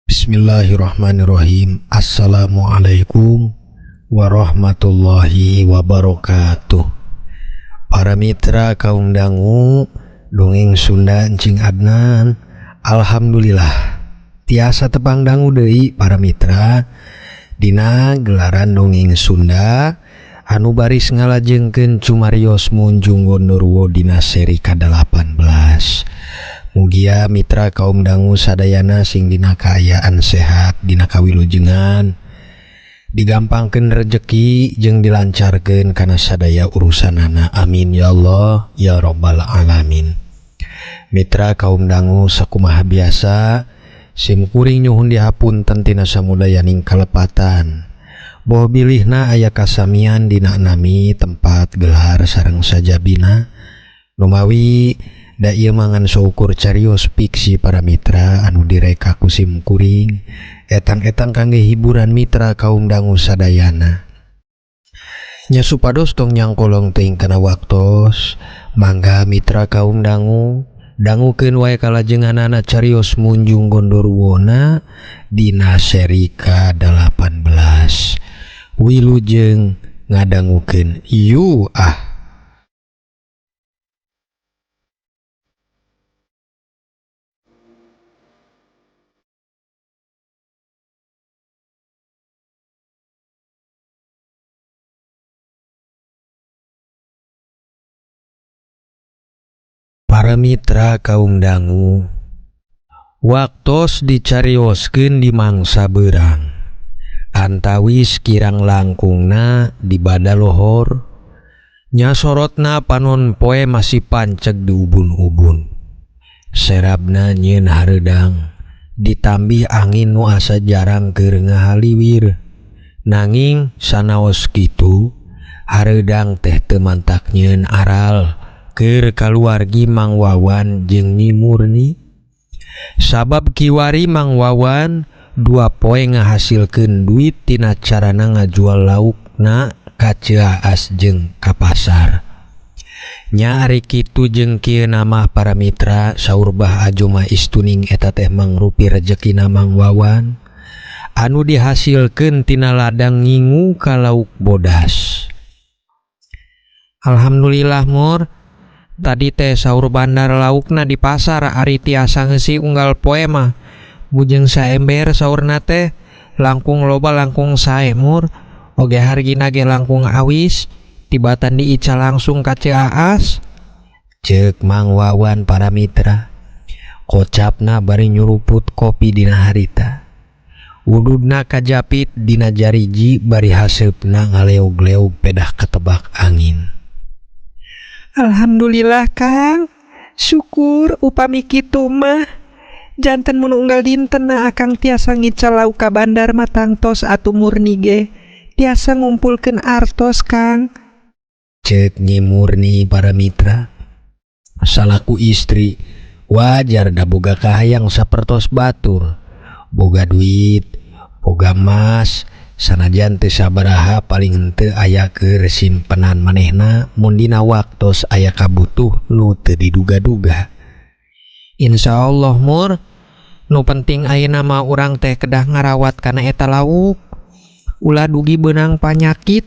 Bismillahirrahmanirrahim. Assalamualaikum warahmatullahi wabarakatuh. Para mitra kaum dangu dongeng Sunda Encing Adnan. Alhamdulillah tiasa tepang dangu deui para mitra dina gelaran dongeng Sunda anu baris ngalajengkeun cumarios Munjung Gondorwo dina seri ke-18. Mugia mitra kaum dangu sadayana sing dina kaayaan sehat dina kawilujengan digampangkeun rejeki jeung dilancarkeun kana sadaya urusanana, amin ya Allah ya rabbal alamin. Mitra kaum dangu sakumaha biasa sim kuring nyuhun dihapunten tina samudayaning kalepatan. Boh bilihna aya kasamian dina nami tempat gelar sareng sajabina numawi da ieu mangan saukur carios fiksi para mitra anu direka ku sim kuring etang-etang kangge hiburan mitra kaum dangu sadayana. Nya supados tong nyangkolong teuing kana waktos, mangga mitra kaum dangu dangukeun wae kalajenganana carios Munjung Gondorwona dina seri ke-18. Wilujeng ngadangukeun yu ah. Para mitra kaum dangu, waktos dicarioskeun di mangsa beurang antawis kirang langkungna di bada lohor nya sorotna panon poe masih panceg di ubun-ubun, serabna nyieun hareudang ditambih angin nu asa jarang keur ngahaliwir. Nanging sanaos kitu hareudang teh teu mantak nyieun aral keur kaluargi Mang Wawan jeung Nyi Murni, sabab kiwari Mang Wawan 2 poe ngahasilkeun duit tina carana ngajual laukna ka Ciaas jeung ka pasar. Nya ari kitu jeung kieu mah para mitra saur Bah Ajo mah istuning eta teh mangrupi rejekina Mang Wawan anu dihasilkeun tina ladang ngingu ka lauk bodas. Alhamdulillah Mur, tadi teh saur bandar laukna di pasar ari tiasa ngeusi unggal poe mah bujeng saember saurna teh langkung loba langkung sae Mur, oge hargina ge langkung awis tibatan diica langsung ka Ciaas, ceuk Mang Wawan para mitra. Kocapna bari nyuruput kopi dina harita, wududna kajapit dina jariji bari haseupna ngaleog-leog pedah ketebak angin. Alhamdulillah Kang, syukur upami kitu mah janten mun unggal dinten na akang tiasa ngical lauk ka bandar mah tangtos atuh Murni ge tiasa ngumpulkeun artos Kang, Ceuk Nyi Murni para mitra. Salaku istri wajar da boga kahayang sapertos batur, boga duit, boga emas, sanajan teu sabaraha paling henteu aya keur simpenan manehna mun dina waktos aya kabutuh nu teu diduga-duga. insyaallah Mur, nu penting ayeuna mah urang teh kedah ngarawat kana eta lauk, ulah dugi beunang panyakit,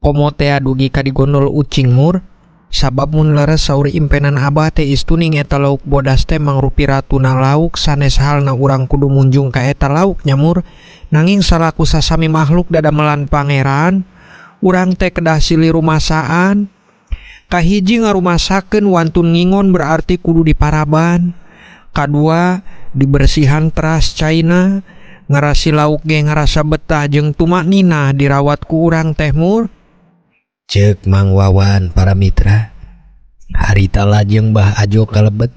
komo teh dugi ka digondol ucing Mur, sabab mun leres saur impenan Abah teh istuning eta lauk bodas teh mangrupi ratuna lauk sanes halna urang kudu munjung ka eta lauk nya Mur. Nanging salaku sasami makhluk dadamelan pangeran, urang teh kedah silih rumasaan. Kahiji ngarumasakeun wantun ngingon berarti kudu diparaban, kadua dibersihan teras caina, ngarasi lauk ge ngarasa betah jeung tumaknina dirawat ku urang teh Mur. Ceuk Mang Wawan para mitra. Harita lajeng Bah Ajo kalebet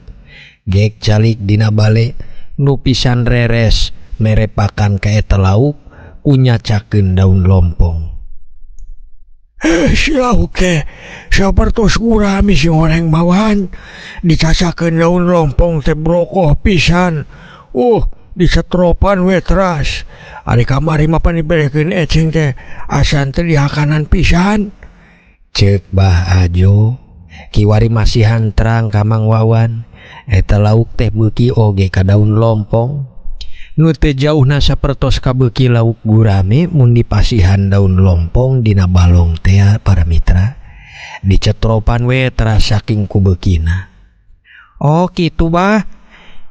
gek calik dina bale nu pisan reres merepakan ka eta lauk kunyacakeun daun lompong. Si lauk teh sapertos urami si goreng bawan dicacakeun daun lompong teh brokoh pisan. Disetropan we teras. Ari kamari mah pan diberekeun ecing teh asan teh dihakanan pisan. Ceuk Bah Ajo. Kiwari masihan terang Kamang Wawan eta lauk teh beuki oge ka daun lompong nu teu jauhna sapertos ka beuki lauk gurame mun dipasihan daun lompong dina balong teh para mitra dicetropan we terasa saking ku beukina. Oh kitu bah,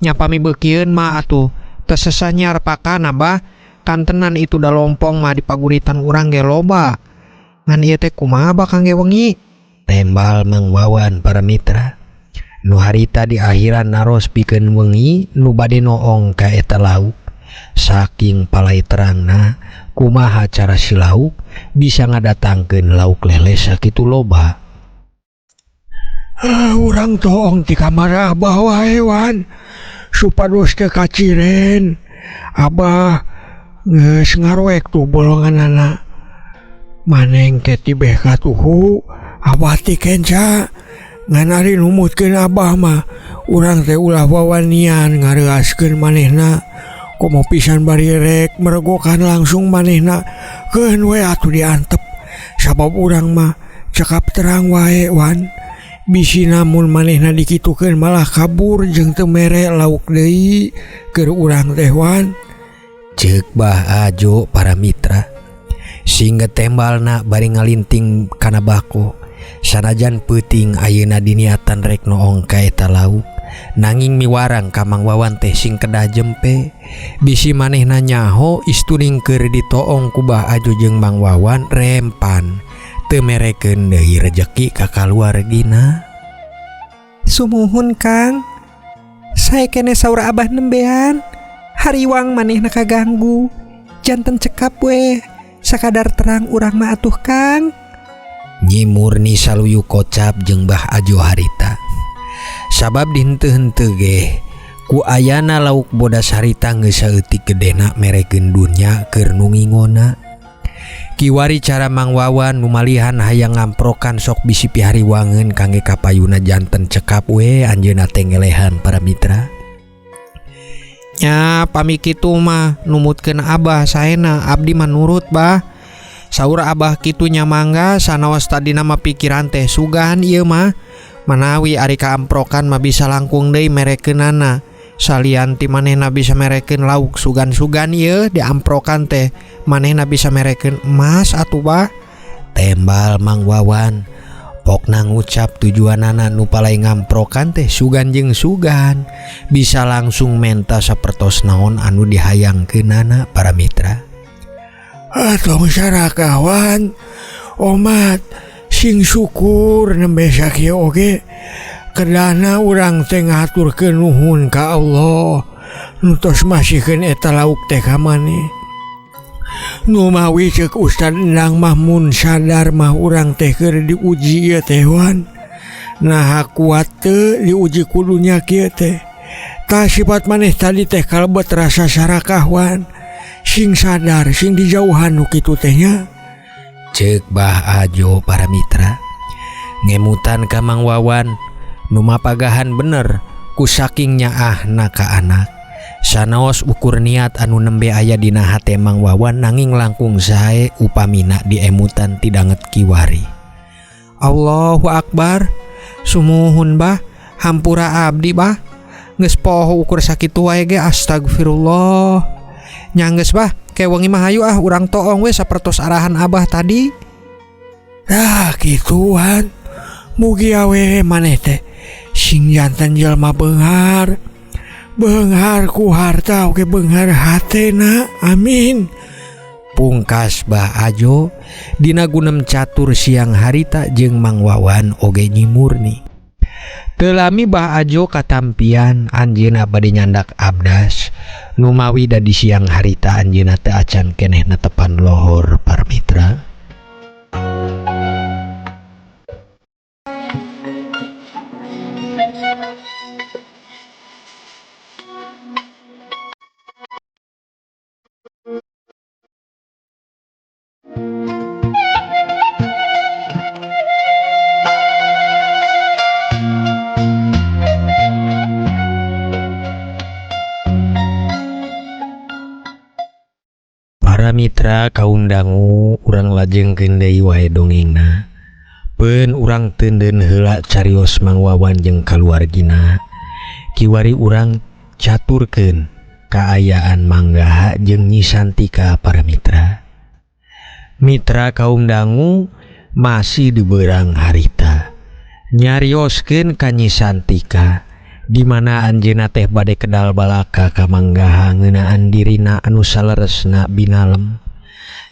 nyapami beukieun mah atuh teu sesanyar pakana bah, kantenan itu da lompong mah dipaguritan urang ge loba. Ngan ieu teh kumaha bah kangge wengi? Tembal Mang Wawan para mitra. Nu harita di akhiran naros pikeun wengi nu bade noong ka eta lauk. Saking palai terangna kumaha cara si lauk bisa ngadatangkeun lauk lele sakitu loba. Urang toong ti kamar Abah wae wan supados teu kaciren. Abah geus ngaroek tuh bolonganana. Maneng ke tibeh katuhu Abah ti kenca ngan ari numutkeun Abah mah urang teh ulah wawanian ngareaskeun manehna. Komo pisan bari rek meregokan langsung manehna keun we atuh diantep. Sabab urang mah cekap terang wae wan. Bisi namun manehna dikitukeun malah kabur jeung teu mere lauk deui keur urang teh wan. Ceuk Bah Ajo para mitra. Singget tembalna bari ngalinting kana bako. Sanajan peuting ayeuna diniatan rek noong ka eta lauk, nanging miwarang ka Mang Wawan teh sing kedah jempe. Bisi manehna nyaho isturing keur ditoong ku Bah Ajo jeung Mang Wawan rempan. Teu merekeun deui rejeki ka kaluargina. Sumuhun Kang, saya kene saur Abah nembean. Hariwang manehna kaganggu, janten cekap we. Sakadar terang urang mah atuh Kang. Nyi Murni saluyu kocap jeung Bah Ajo harita. Sabab di henteu-henteu ge ku ayana lauk bodas harita geus saeutik gedena merekeun dunya keur nu ngingona. Kiwari cara Mang Wawan nu malihan hayang ngamprokan sok bisi pihariwangeun kangge kapayuna janten cekap we anjeunna teh ngelehan para mitra. Nya pami kitu mah numutkeun Abah saena abdi mah nurut bah. Saur Abah kitu nya mangga sanaos tadina mah pikiran teh sugan ieu mah manawi ari kaamprokan mah bisa langkung deui merekeunana. Salian ti manehna bisa merekeun lauk sugan-sugan ieu diamprokan teh manehna bisa merekeun emas atuh bah. Tembal Mang Wawan. Pokna ngucap tujuanana nu palai ngamprokan teh sugan jeung sugan bisa langsung menta sapertos naon anu dihayangkeunana para mitra. Tong sarakawan omat sing syukur nembe sakieu oge kedana urang teh ngaturkeun nuhun ka Allah nu tos masihkeun eta lauk teh ka maneh. Nu mawi ceuk Ustad Endang mah mun sadar mah urang teh keur diuji ieu teh wan. Nah kuat teu diuji kudunya kieu teh. Tah sifat maneh tadi teh kalebet rasa sarakah wan. Sing sadar sing dijauhan nu kitu teh nya. Ceuk Bah Ajo para mitra. Ngemutan ka Mang Wawan nu mapagahan bener ku saking nyaahna ka anak. Sanaos ukur niat anu nembe aya dina hate Mang Wawan nanging langkung sae upamina diemutan tidanget kiwari. Allahu Akbar. Sumuhun bah, hampura abdi bah. Geus poho ukur sakitu wae ge astagfirullah. Nyanggeus bah, kewengi mah hayu urang toong we sapertos arahan Abah tadi. Nah kituan mugi awe maneh teh sing janten jelema beunghar. Beunghar ku harta oge beunghar hatena. Amin. Pungkas Bah Ajo dina gunem catur siang harita jeung Mang Wawan oge Nyi Murni. Teu lami Bah Ajo katampian anjeunna bade nyandak abdas. Nu mawi da di siang harita anjeunna teu acan keneh netepan lohor para mitra. Para mitra kaum dangu urang lajengkeun deui wae dongengna. pen urang tenden heula carios Mang Wawan jeung kaluargina kiwari urang caturkeun kaayaan Manggaha jeung Nyi Santika para mitra. Mitra kaum dangu masih diberang harita nyarioskeun ka Nyi Santika di mana anjeunna teh bade kedal balaka ka Manggaha ngeunaan dirina anu saleresna binalem.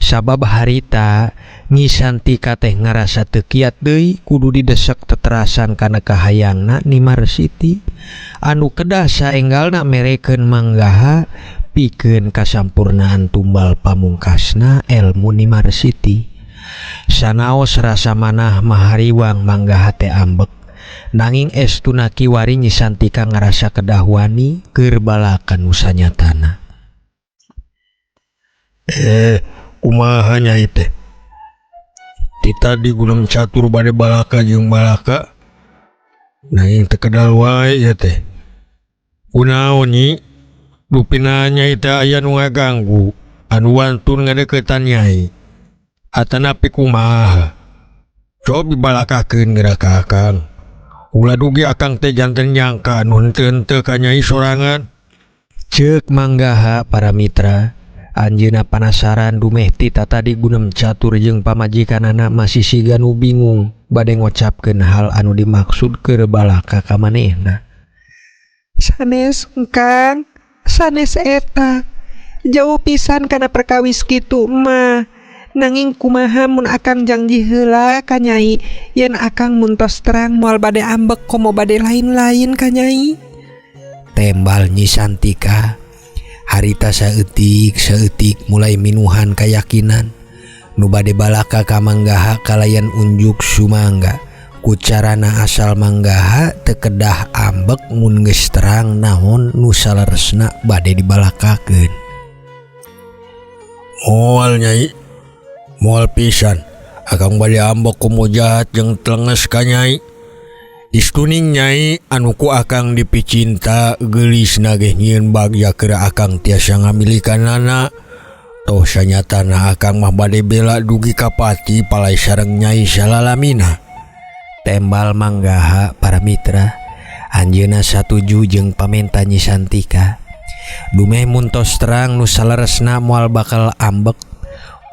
Sabab harita Nyi Santika teh ngarasa teu kiat deui kudu didesek teterasan kana kahayangna Ni Marsiti anu kedah saenggalna merekeun Manggaha pikeun kasampurnaan tumbal pamungkasna elmu Ni Marsiti. Sanaos rasa manah mahariwang Manggaha teh ambek nanging estuna kiwari Nyi Santika ngarasa kedah wani keur balaka nu sanyatana. Kumaha Nyai teh? Ti tadi Gunung Catur bade balaka jeung balaka nanging teu kedal wae ya teh. Kunaon Nyi? Lupina Nyai teh aya nu ngaganggu anu wantun ngadeuketan Nyai. Atanapi kumaha? Coba dibalakakeun geura ka Akang. Ulah dugi Akang teh janten nyangka anu henteu-henteu ka Nyai sorangan. Ceuk Manggaha para mitra. Anjeunna panasaran dumeh ti tadi Gunung Catur jeung pamajikanana masih siga nu bingung bade ngocapkeun hal anu dimaksud keur balaka ka manehna. Sanes Engkang, sanes eta. Jauh pisan kana perkawis kitu mah. Nanging kumaha mun Akang janji heula ka Nyai yen Akang muntos terang moal bade ambek komo bade lain-lain ka Nyai. Tembal Nyi Santika. Harita saeutik mulai minuhan kayakinan nu bade balaka ka Manggaha kalayan unjuk sumangga ku carana asal Manggaha teu kedah ambek mun geus terang naon nu saleresna bade dibalakakeun. Moal Nyai, moal pisan Akang bade ambek komo jahat jeung telenges ka Nyai. Istuning Nyai anu ku Akang dipicinta geulisna ge nyieun bagja keur Akang tiasa ngamilikanana. Toh sanyatana Akang mah bade bela dugi ka pati palai sareng Nyai salalamina. Tembal Manggaha para mitra. Anjeunna satuju jeung pamenta Nyi Santika. Dumeh muntos terang nu saleresna moal bakal ambek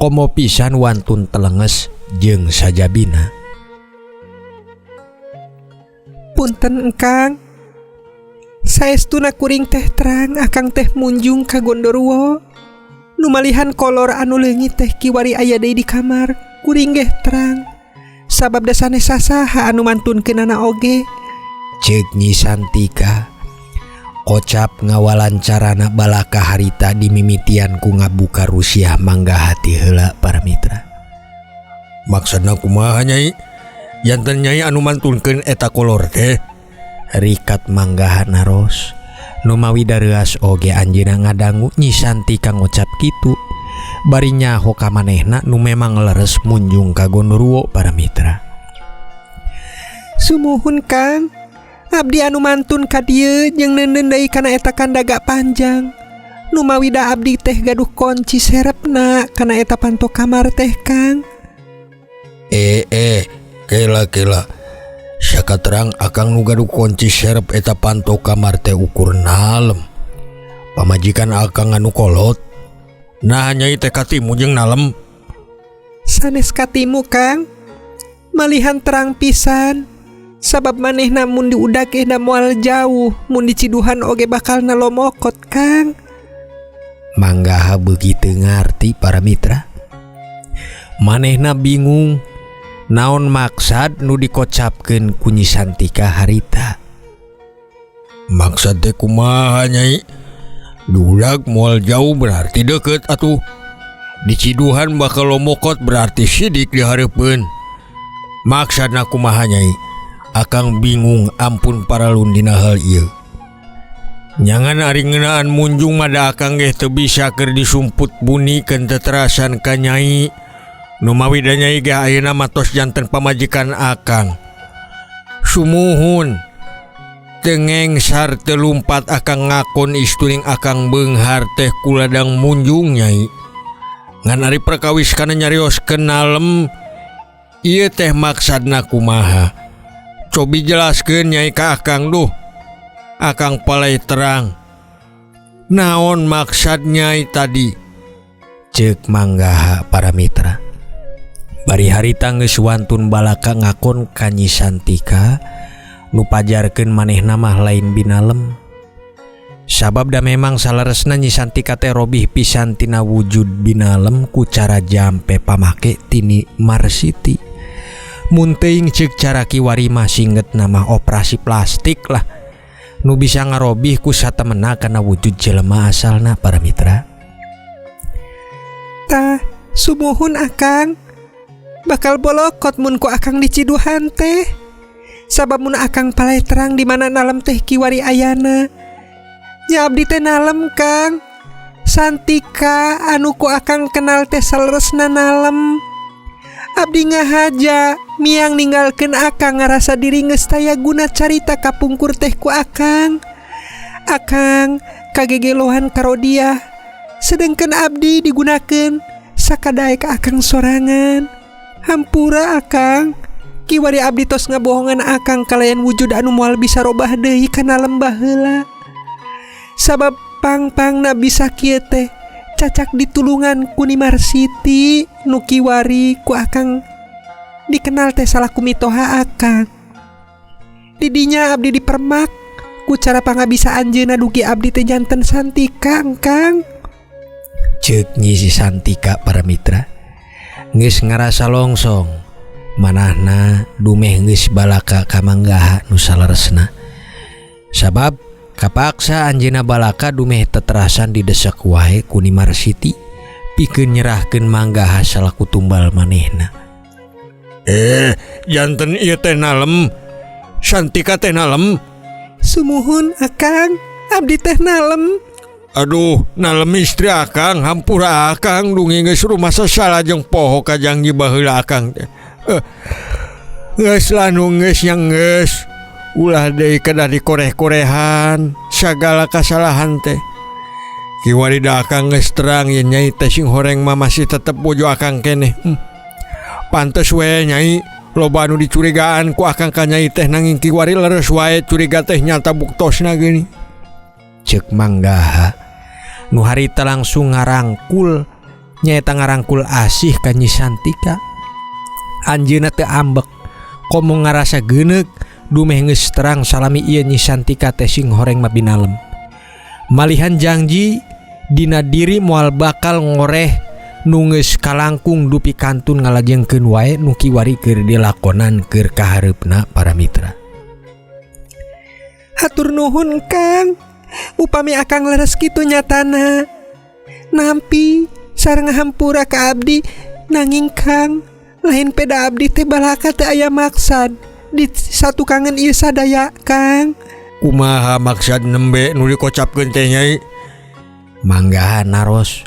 komo pisan wantun telenges jeung sajabina. Punten Engkang, saestuna kuring teh terang Akang teh munjung ka Gondoruo. Nu malihan kolor anu leungit teh kiwari aya deui di kamar, kuring ge terang. Sabab da sanes sasaha anu mantunkeunana oge. Ceuk Nyi Santika. Kocap ngawalancarana balaka harita dimimitian ku ngabuka Rusiah Manggaha ti heula para mitra. Maksudna kumaha Nyai? Janten Nyai anu mantunkeun eta kolor teh? Rikat Manggaha naros. Nu mawi dareas oge anjeunna ngadangu Nyi Santika ngocap kitu. Bari nyaho ka manehna nu memang leres munjung ka Gondoruo para mitra. Sumuhun Kang, abdi anu mantun ka dieu jeung neuneun deui kana eta kandaga panjang. Nu mawi da abdi teh gaduh kunci serepna kana eta panto kamar teh Kang. Kela saka terang Akang nu gaduh kunci serep eta panto kamar teh ukur nalem. Pamajikan Akang anu kolot. Nah Nyai teh katimu jeung nalem. Sanes katimu Kang. Malihan terang pisan. Sabab manehna mun diudag da moal jauh, mun diciduhan oge bakal nalomokot Kang. Manggaha begitu ngarti para mitra. Manehna bingung naon maksad nu dikocapkeun ku Nyi Santika harita. Maksud teh kumaha Nyai? Dulag moal jauh berarti deket atuh. Diciduhan bakal lomokot berarti sidik dihareupeun. Maksudna kumaha Nyai? Akang bingung ampun paralun dina hal ieu. Nyangan ari ngeunaan munjung mada Akang ge teu bisa keur disumput bunikeun teterasan ka Nyai. Nu mawi da Nyai ge ayeuna matos janten pamajikan Akang. Sumuhun. Tengeng sar teu lumpat Akang ngakon istuning Akang beunghar teh kuladang munjung Nyai. Ngan ari perkawis kana nyarioskeun nalem Ieu teh maksudna kumaha? Cobi jelaskeun Nyai ka Akang duh. Akang palai terang. Naon maksud Nyai tadi? Ceuk Manggaha para mitra. Bari harita geus wantun balaka ngakon ka Nyi Santika nu pajarkeun manehna mah lain binalem. Sabab da memang salaresna Nyi Santika teh robih pisan tina wujud binalem ku cara jampe pamake tini Marsiti. Mun teuing ceuk cara kiwari mah singget nama operasi plastik lah nu bisa ngarobih ku satemena kana wujud jelema asalna para mitra. Tah, sumuhun Akang. Bakal bolokot mun ku Akang diciduhan teh. Sabab mun Akang palai terang di mana nalem teh kiwari ayana. Nya abdi teh nalem Kang. Santika anu ku Akang kenal teh saleresna nalem. Abdi ngahaja miang ninggalkeun Akang ngarasa diri geus taya guna carita kapungkur teh ku Akang. Akang kagegelohan karo dia. Sedengkeun abdi digunakeun sakadaek ka Akang sorangan. Hampura Akang. Kiwari abdi tos ngabohongan Akang kalayan wujud anu moal bisa robah deui kana lembah heula. Sabab pang-pangna bisa kieu teh cacak ditulungan ku Ni Marsiti nu kiwari ku Akang dikenal teh salah kumitoha Akang. Didinya abdi dipermak ku cara pangabisa anjeunna dugi abdi teh janten Santika Kang. Ceuk Nyi Santika para mitra. Geus ngarasa longsong manahna dumeh geus balaka ka Manggaha nu salaresna. Sabab kapaksa anjeunna balaka dumeh teterasan didesak wae ku Ni Marsiti pikeun nyerahkeun Manggaha salaku tumbal manehna. Janten ieu teh nalem. Santika teh nalem. Sumuhun Akang, abdi teh nalem. Aduh, nalem istri Akang, hampura Akang dungi geus rumasa salajeng poho ka janji baheula Akang teh. Geus lanu geus yang geus. Ulah deui kedah dikoreh-korehan sagala kasalahan teh. Kiwari da Akang geus terang ye Nyai teh sing horeng mah masih tetep bojo Akang keneh. Pantes we Nyai, loba anu dicurigaan ku Akang ka Nyai teh nanging kiwari leres wae curiga teh nyata buktosna geuning. Ceuk Manggaha nu harita langsung ngarangkul nyaeta ngarangkul asih ka Nyi Santika. Anjeunna teu ambek komo ngarasa geuneuk dumeh geus terang salami ieu Nyi Santika teh sing horeng mah binalem. Malihan janji dina diri moal bakal ngoreh nu geus kalangkung dupi kantun ngalajengkeun wae nu kiwari keur dilakonan keur kahareupna para mitra. Hatur nuhun Kang. Upami Akang leres kitu nyatana. Nampi sareng hampura ka abdi nanging Kang lain peda abdi teh balaka teu aya maksad di satukangan ieu sadaya Kang. Kumaha maksud nembe nu dikocapkeun teh Nyai? Manggaha naros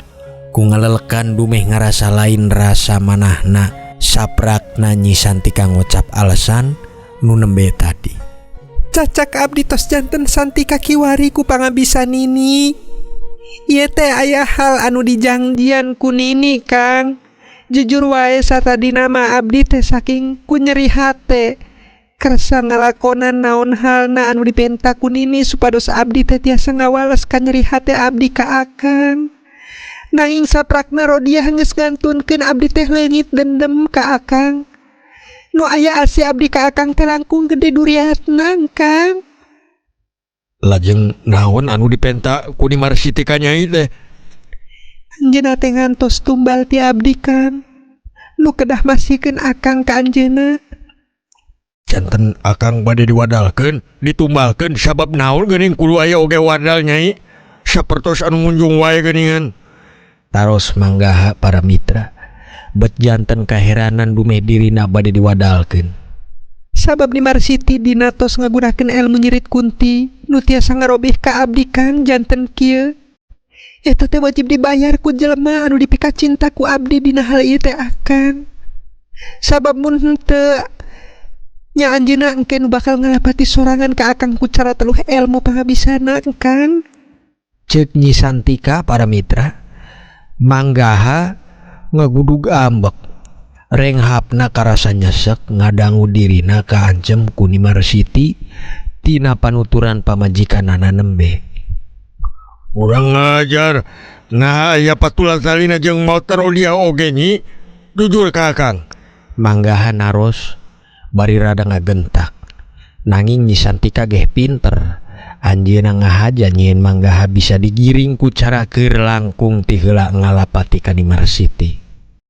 ku ngalelekan dumeh ngarasa lain rasa manahna saprakna Nyi Santika ngocap alasan nu nembe tadi. Cacak abdi tos janten Santika kiwari ku pangabisa Nini. Ieu teh aya hal anu dijangjian ku Nini Kang. Jujur wae satadina mah abdi teh saking ku nyeri hate kersa ngalakonan naon halna anu dipenta ku Nini supados abdi teh tiasa ngawales ka nyeri hate abdi ka Akang. Nanging saprakna Rodia geus ngantunkeun abdi teh leungit dendem ka Akang. Nu aya asi abdi ka Akang teh langkung gede duriatna Kang. Lajeng naon anu dipenta ku Ni Marsiti ka Nyai teh? Anjeunna teh ngantos tumbal ti abdi Kang. Nu kedah masihkeun Akang ka anjeunna. Janten Akang bade diwadalkeun, ditumbalkeun sabab naon geuning kudu aya oge wadal Nyai? Sapertos anu ngunjung wae geuningan. Taros Manggaha para mitra. Bet janten kaheranan dumeh dirina bade diwadalkeun. Sabab Ni Marsiti dina tos ngagunakeun elmu nyirit kunti nu tiasa ngarobih ka abdi Kang janten kieu. Eta teh wajib dibayar ku jelema anu dipika cinta ku abdi dina hal ieu teh Akang. Sabab mun henteu nya anjeunna engke nu bakal ngalapati sorangan ka Akang ku cara teluh elmu pangabisana Kang. Ceuk Nyi Santika para mitra. Manggaha ngagudug ambek renghapna karasa nyesek ngadangu dirina kaancem ku Nimar Siti tina panuturan pamajikanana nembe. Kurang ngajar. Nah, ya patulan salina jeung motor dia oge nyi. Jujur kakang. Manggaha naros bari rada ngagentak. Nanging Nyi Santika geh pinter. Anjeunna ngahaja nyieun manggaha bisa digiring ku cara keur langkung ti heula ngalapati ka Nimar Siti.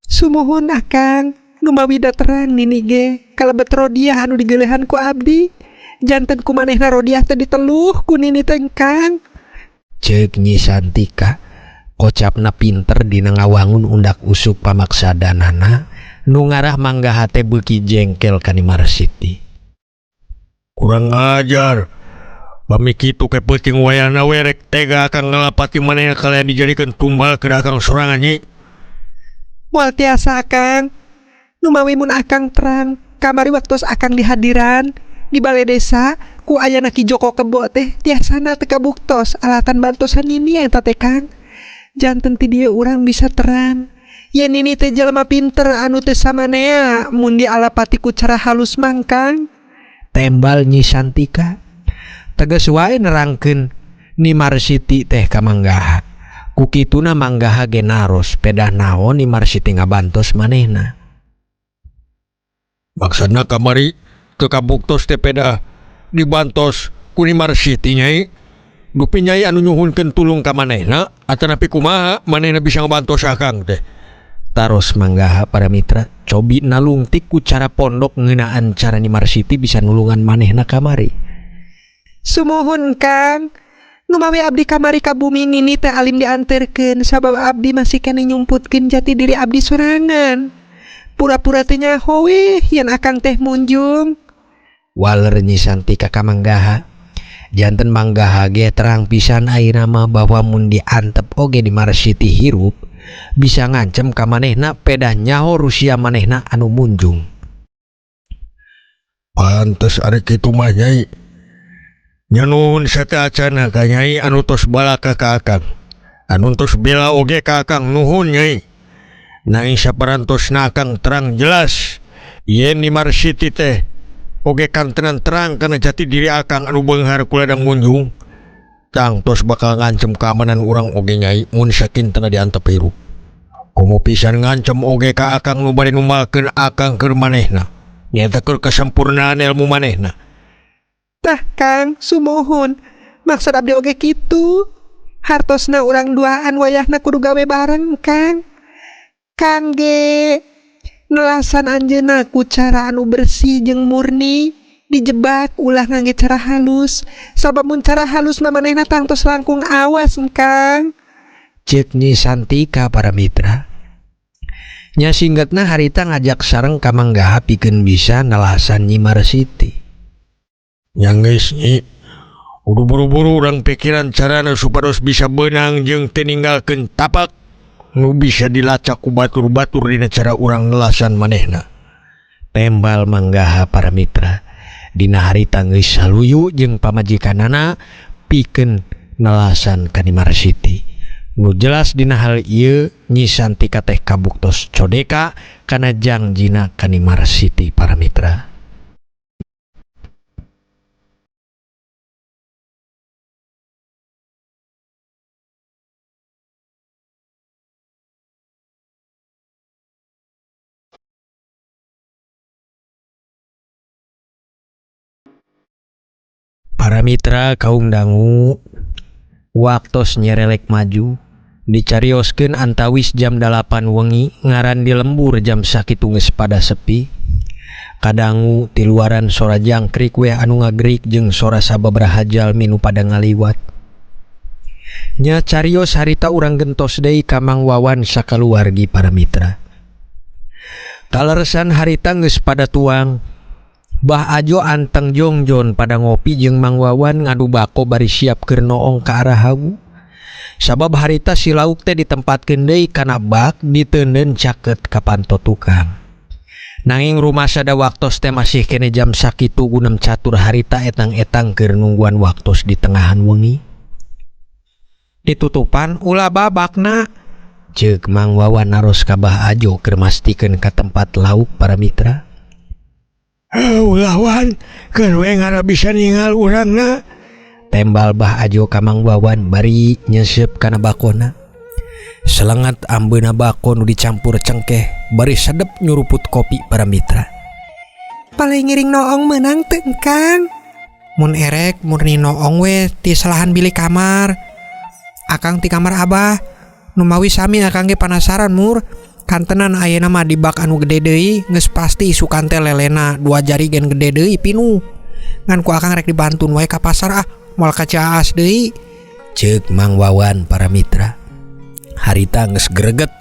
Sumohon akang, nu mawi daterang nini ge kalebet rodiah anu digelehan ku abdi. Janten ku manehna rodiah teh diteluh ku nini tengkang. Ceuk Nyi Santika kocapna pinter dina ngawangun undak usuk pamaksadanana nu ngarah manggaha teh beuki jengkel ka Nimar Siti. Kurang ngajar. Bami kitu ke peuting wayahna we rek tega akang ngalapati manehna kalian dijadikeun tumbal ke akang sorangan nyi. Moal tiasa akang, nu mawi mun akang terang kamari waktos akang dihadiran di balai desa ku ayana Ki Joko Kebo teh tiasana teu kabuktos alatan bantosan nini eta teh Kang. Janten ti dieu urang bisa terang. Yen nini teh jelema pinter anu teu samanea mun dialapati ku cara halus mangkang. Tembal Nyi Santika. Teges wae nerangkeun Nimar Siti teh ka manggaha. Ku kituna manggaha ge naros pedah naon Nimar Siti ngabantos manehna. Maksudna kamari teu kabuktos teh pedah dibantos ku Nimar Siti nyai. Dupi nyai anu nyuhunkeun tulung ka manehna atanapi kumaha manehna bisa ngabantos akang teh. Taros manggaha para mitra cobi nalungtik ku cara pondok ngeunaan cara Nimar Siti bisa nulungan manehna kamari. Sumohon Kang, nu mawi abdi kamari ka bumi nini teh alim dianterkeun sabab abdi masih kene nyumputkeun jati diri abdi sorangan. Pura-pura teh nyaho we yen akang teh munjung. Waler Nyi Santika ka manggaha. Janten manggaha ge terang pisan ayeuna mah bahwa mun diantep oge Nimar Siti hirup bisa ngancem ka manehna pedah nyaho rusia manehna anu munjung. Pantes ari kitu mah nyai. Nyanuhun sate acana ka nyai anu tos balaka ka akang. Anu tos bela oge ka akang nuhun nyai. Nanging saparantosna akang terang jelas yen Nimar Siti teh oge kantenan terang kana jati diri akang anu beunghar ku ladang munjung. Tang tos bakal ngancem keamanan urang oge nyai mun sakintena diantep hirup. Komo pisan ngancem oge ka akang nu bade numalkeun akang keur manehna. Nyaeta keur kasampurnaan ilmu manehna. Tah Kang, sumohon. Maksud abdi oge kitu. Hartosna urang duaan wayahna kudu gawe bareng Kang. Kang ge nelasan anjeunna ku cara anu bersih jeung murni, dijebak ulah ngangge cara halus. Sabab mun cara halus mah manehna tangtos langkung awas Kang. Ceuk Nyi Santika para mitra. Nya singgetna harita ngajak sareng ka manggaha pikeun bisa nelasan Nimar Siti. Yang geus nyi, kudu buru-buru urang pikiran carana supados bisa beunang jeung teu ninggalkeun tapak nu bisa dilacak ku batur-batur dina cara urang nelasan manehna. Tembal manggaha para mitra. Dina harita geus saluyu jeung pamajikanana pikeun nelasan ka Nimar Siti. Nu jelas dina hal ieu Nyi Santika teh kabuktos codeka kana jangjina ka Nimar Siti para mitra. Para mitra kaum dangu, waktos nyerelek maju dicarioskeun antawis jam 8 wengi ngaran di lembur jam sakitu geus pada sepi. Kadangu ti luaran sora jangkrik we anu ngagrik jeung sora sababaraha jalmi nu pada ngaliwat. Nya carios harita urang gentos deui ka Mang Wawan sakaluargi para mitra. Kaleresan harita geus pada tuang. Bah Ajo anteng jongjon pada ngopi jeung Mang Wawan ngadu bako bari siap keur noong ka arah hawu. Sabab harita si lauk teh ditempatkeun deui kana bak diteundeun caket ka panto tukang. Nanging rumasa da waktos teh masih kene jam sakitu gunem catur harita etang-etang keur nungguan waktos di tengahan wengi. Ditutupan ulah babakna. Ceuk Mang Wawan naros ka Bah Ajo keur mastikeun ka tempat lauk para mitra. Ulah Wan, keun we ngara bisa ningal urangna. Tembal Bah Ajo ka Mang Wawan bari nyesep kana bakona. Selengat ambeuna bako nu dicampur cengkeh bari sedep nyuruput kopi para mitra. Paling ngiring noong menang tengkang. Mun erek murni noong we ti salahan bilik kamar. Akang ti kamar Abah. Numawi sami akang ge panasaran mur. Kantenan ayeuna mah di bak anu gede deui geus pasti isukan teh lelena 2 jari gen gede deui pinu. Ngan ku akang rek dibantun wae ka pasar moal ka caas deui. Ceuk Mang Wawan para mitra. Harita geus greget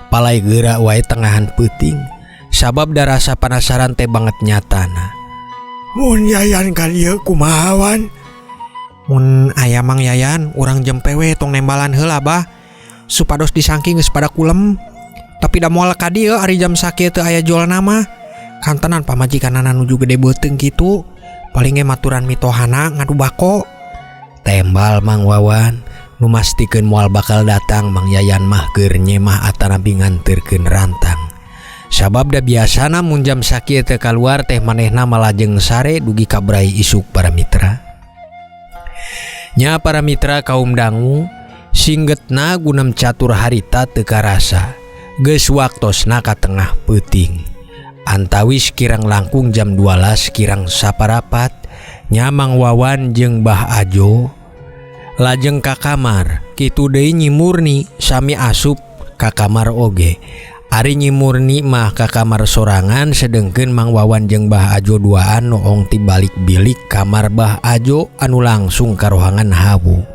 palai geura wae tengahan peuting. Sabab da rasa panasaran teh banget nyatana. Mun Yayan ka dieu kumaha Wan? Mun aya Mang Yayan urang jempe we tong nembalan heula Bah. Supados disangki geus pada kulem. Tapi da moal ka dieu ari jam sakieu teu aya jual nama. Kantenan pamajikanana nuju gede beuteung kitu. Paling ge maturan mitohana ngadu bako. Tembal Mang Wawan nu mastikeun moal bakal datang Mang Yayan mah keur nyemah atanapi nganterkeun rantang. Sabab da biasana mun jam sakieu teu kaluar teh manehna malajeng sare dugi ka brai isuk para mitra. Nya para mitra kaum dangu singgetna gunem catur harita teu karasa. Geus waktosna ka tengah peuting. Antawis kirang langkung jam 12 kirang saparapat nya Mang Wawan jeung Bah Ajo lajeng ka kamar. Kitu deui Nyi Murni sami asup ka kamar oge. Ari Nyi Murni mah ka kamar sorangan sedengkeun Mang Wawan jeung Bah Ajo duaan noong ti balik bilik kamar Bah Ajo anu langsung ka rohangan hawu.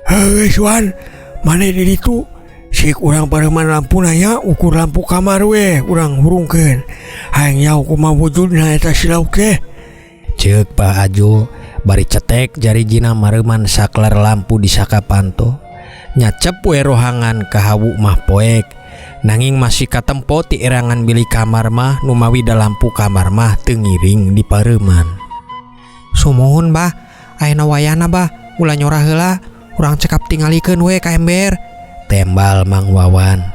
Geus Wan, maneh di ditu sik urang pareuman lampuna nya ukur lampu kamar we urang hurungkeun. Hayang nyaho kumaha wujudna eta si lauk teh. Ceuk Bah Ajo bari cetek jari jina mareuman saklar lampu di sakapanto. Nyacep we rohangan ka hawu mah poek. Nanging masih katempo ti erangan bilik kamar mah numawi da lampu kamar mah teu ngiring di pareuman. Sumuhun Bah, ayeuna wayahna Bah, ulah nyorah heula. Urang cekap tingalikeun we ka ember. Tembal Mang Wawan.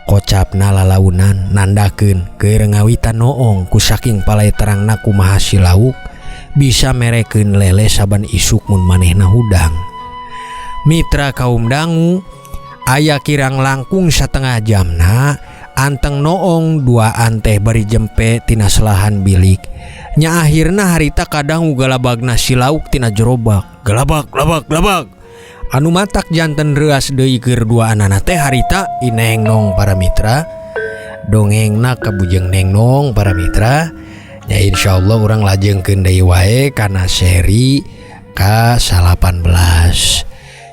Kocapna lalaunan nandakeun keur ngawitan noong ku saking palai terangna kumaha si lauk bisa merekeun lele saban isuk mun manehna hudang. Mitra kaum dangu, aya kirang langkung satengah jamna anteng noong duaan teh bari jempe tina selahan bilik. Nya akhirna harita kadang galabagna si lauk tina jerobak. Galabak galabak galabak. Anu matak janten reas deui keur duaanana teh harita ineng nong para mitra. Dongengna kabujeng neng nong para mitra. Ya insyaallah urang lajengkeun deui wae kana seri ka-18.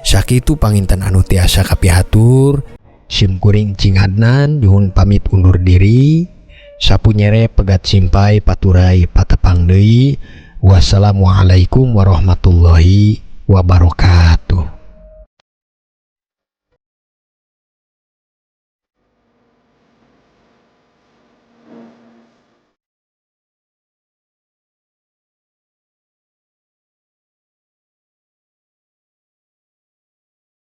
Sakitu panginten anu tiasa kapihatur. Sim kuring Cing Adnan nyuhun pamit undur diri. Sapunyere pegat simpai paturai patepang deui. Wassalamualaikum warahmatullahi wabarakatuh.